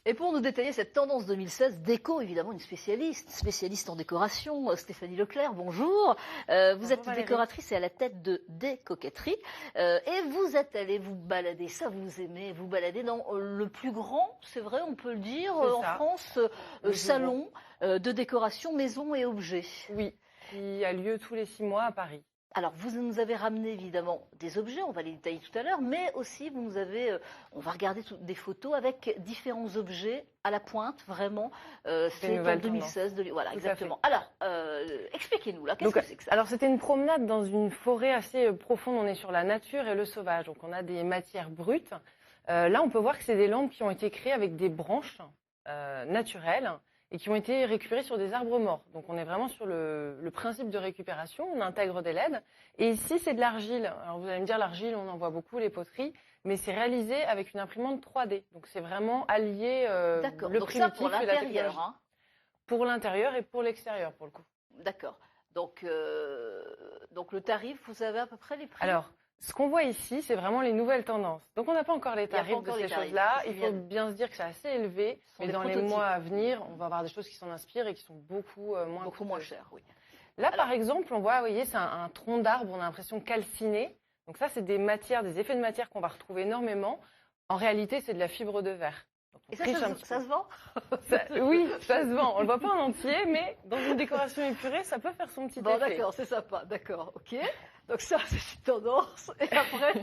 Et pour nous détailler cette tendance 2016, déco, évidemment, une spécialiste en décoration, Stéphanie Leclerc, bonjour. Vous êtes Valérie. décoratrice et à la tête de Des Coquetteries. Et vous êtes allée vous balader, ça vous aimez, vous balader dans le plus grand, c'est vrai, on peut le dire, en ça. France, Le salon de décoration, maison et objets. Oui, qui a lieu tous les 6 mois à Paris. Alors, vous nous avez ramené évidemment des objets, on va les détailler tout à l'heure, mais aussi vous nous avez, on va regarder des photos avec différents objets à la pointe, vraiment. C'est en 2016, voilà, exactement. Alors, expliquez-nous là, qu'est-ce que c'est que ça? Alors, c'était une promenade dans une forêt assez profonde. On est sur la nature et le sauvage, donc on a des matières brutes. Là, on peut voir que c'est des lampes qui ont été créées avec des branches naturelles et qui ont été récupérés sur des arbres morts. Donc on est vraiment sur le principe de récupération, on intègre des LED. Et ici, c'est de l'argile. Alors vous allez me dire, l'argile, on en voit beaucoup, les poteries, mais c'est réalisé avec une imprimante 3D. Donc c'est vraiment allié le donc primitif ça pour et la technologie. l'intérieur, hein. Pour l'intérieur et pour l'extérieur, pour le coup. D'accord. Donc le tarif, vous avez à peu près les prix? Alors, ce qu'on voit ici, c'est vraiment les nouvelles tendances. Donc, on n'a pas encore les tarifs de ces choses-là. Il faut bien se dire que c'est assez élevé. Mais dans les mois à venir, on va avoir des choses qui s'en inspirent et qui sont beaucoup moins chères. Oui. Là, par exemple, on voit, vous voyez, c'est un tronc d'arbre, on a l'impression calciné. Donc ça, c'est des matières, des effets de matière qu'on va retrouver énormément. En réalité, c'est de la fibre de verre. Et ça se vend? Oui, ça se vend. On le voit pas en entier, mais dans une décoration épurée, ça peut faire son petit effet. D'accord, c'est sympa, d'accord, ok. Donc ça, c'est une tendance. Et après,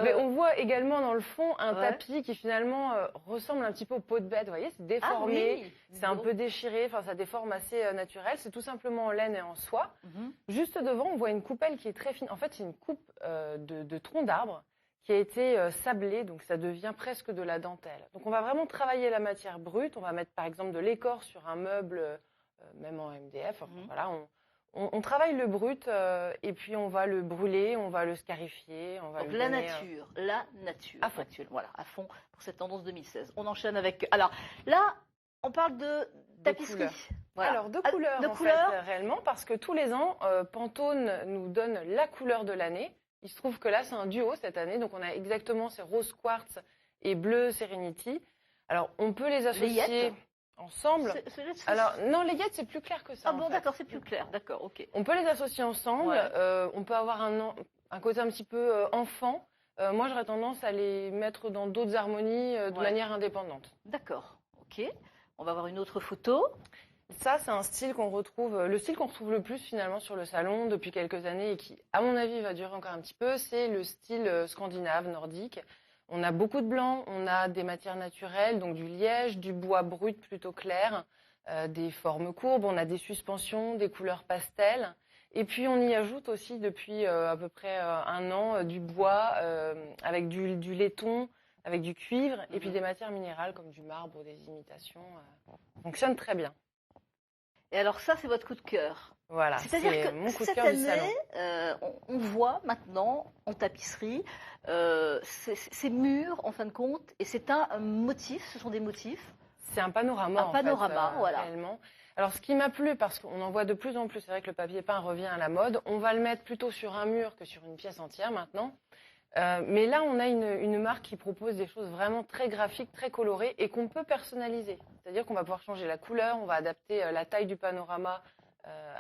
mais on voit également dans le fond un tapis qui finalement ressemble un petit peu au pot de bête. Vous voyez, c'est déformé, c'est un peu déchiré. Enfin, ça déforme assez naturel. C'est tout simplement en laine et en soie. Juste devant, on voit une coupelle qui est très fine. En fait, c'est une coupe de tronc d'arbre qui a été sablée, donc ça devient presque de la dentelle. Donc on va vraiment travailler la matière brute. On va mettre par exemple de l'écorce sur un meuble, même en MDF. Enfin, voilà, on travaille le brut et puis on va le brûler, on va le scarifier. On va donc lui la donner, nature à fond. actuelle, voilà, à fond pour cette tendance 2016. On enchaîne avec. Alors là, on parle de tapisserie. Voilà. Alors de couleurs, fait, réellement, parce que tous les ans, Pantone nous donne la couleur de l'année. Il se trouve que là, c'est un duo cette année, donc on a exactement ces rose quartz et bleu Serenity. Alors on peut les associer ensemble. Alors non, les yettes c'est plus clair que ça. Ah bon, d'accord, c'est plus clair, d'accord, ok. On peut les associer ensemble. On peut avoir un côté un petit peu enfant. Moi, j'aurais tendance à les mettre dans d'autres harmonies de manière indépendante. D'accord, ok. On va voir une autre photo. Ça, c'est un style qu'on retrouve, le style qu'on retrouve le plus finalement sur le salon depuis quelques années et qui, à mon avis, va durer encore un petit peu. C'est le style scandinave, nordique. On a beaucoup de blanc, on a des matières naturelles, donc du liège, du bois brut plutôt clair, des formes courbes, on a des suspensions, des couleurs pastel. Et puis on y ajoute aussi depuis à peu près un an du bois avec du laiton, avec du cuivre et puis des matières minérales comme du marbre ou des imitations. Ça fonctionne très bien. Et alors ça, c'est votre coup de cœur. Voilà, c'est mon coup de cœur du salon. On voit maintenant en tapisserie ces murs, en fin de compte, et c'est un motif, ce sont des motifs. C'est un panorama, voilà. Réellement. Alors, ce qui m'a plu, parce qu'on en voit de plus en plus, c'est vrai que le papier peint revient à la mode, on va le mettre plutôt sur un mur que sur une pièce entière maintenant. Mais là, on a une marque qui propose des choses vraiment très graphiques, très colorées et qu'on peut personnaliser. C'est-à-dire qu'on va pouvoir changer la couleur, on va adapter la taille du panorama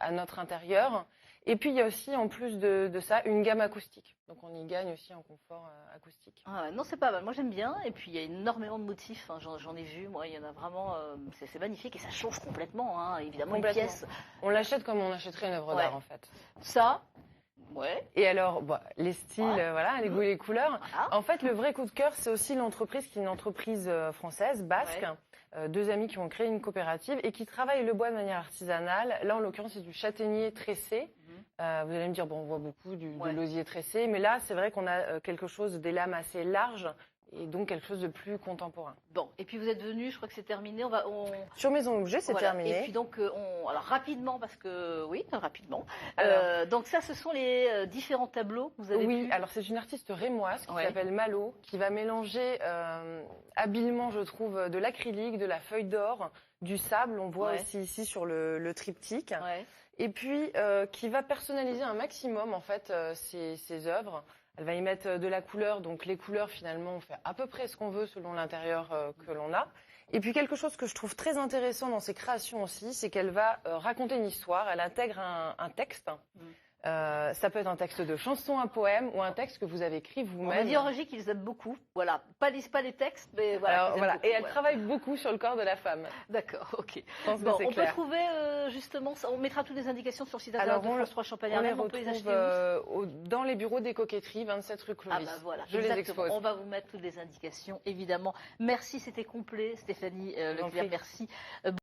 à notre intérieur. Et puis, il y a aussi, en plus de ça, une gamme acoustique. Donc, on y gagne aussi en confort acoustique. Ah, non, c'est pas mal. Moi, j'aime bien. Et puis, il y a énormément de motifs. Hein. J'en ai vu. Moi, il y en a vraiment. C'est magnifique et ça change complètement. Hein. Évidemment, une pièce. On l'achète comme on achèterait une œuvre d'art, en fait. Ça. Et alors, les styles, les goûts et les couleurs. En fait, le vrai coup de cœur, c'est aussi l'entreprise qui est une entreprise française, basque. Deux amis qui ont créé une coopérative et qui travaillent le bois de manière artisanale. Là, en l'occurrence, c'est du châtaignier tressé. Vous allez me dire, on voit beaucoup de l'osier tressé. Mais là, c'est vrai qu'on a quelque chose, des lames assez larges et donc quelque chose de plus contemporain. Bon, et puis vous êtes venu, je crois que c'est terminé. Sur Maison Objet, c'est terminé. Et puis donc, alors rapidement, parce que rapidement. Donc ça, ce sont les différents tableaux que vous avez vus. Alors c'est une artiste rémoise qui s'appelle Malo, qui va mélanger habilement, je trouve, de l'acrylique, de la feuille d'or, du sable. On voit aussi ici sur le triptyque. Et puis qui va personnaliser un maximum en fait ses œuvres Elle va y mettre de la couleur, donc les couleurs, finalement, on fait à peu près ce qu'on veut selon l'intérieur que l'on a. Et puis quelque chose que je trouve très intéressant dans ses créations aussi, c'est qu'elle va raconter une histoire, elle intègre un texte. Ça peut être un texte de chanson, un poème ou un texte que vous avez écrit vous-même. On a dit en régie qu'ils aiment beaucoup. Voilà, pas les textes, mais voilà. Alors, voilà. Beaucoup, et elle travaille beaucoup sur le corps de la femme. D'accord, ok. Bon, on peut trouver justement, on mettra toutes les indications sur le site internet de France 3 Champagne. On peut les acheter dans les bureaux des Coquetteries, 27 rue Clovis. Ah bah voilà, je les expose. On va vous mettre toutes les indications, évidemment. Merci, c'était complet, Stéphanie Leclerc, merci.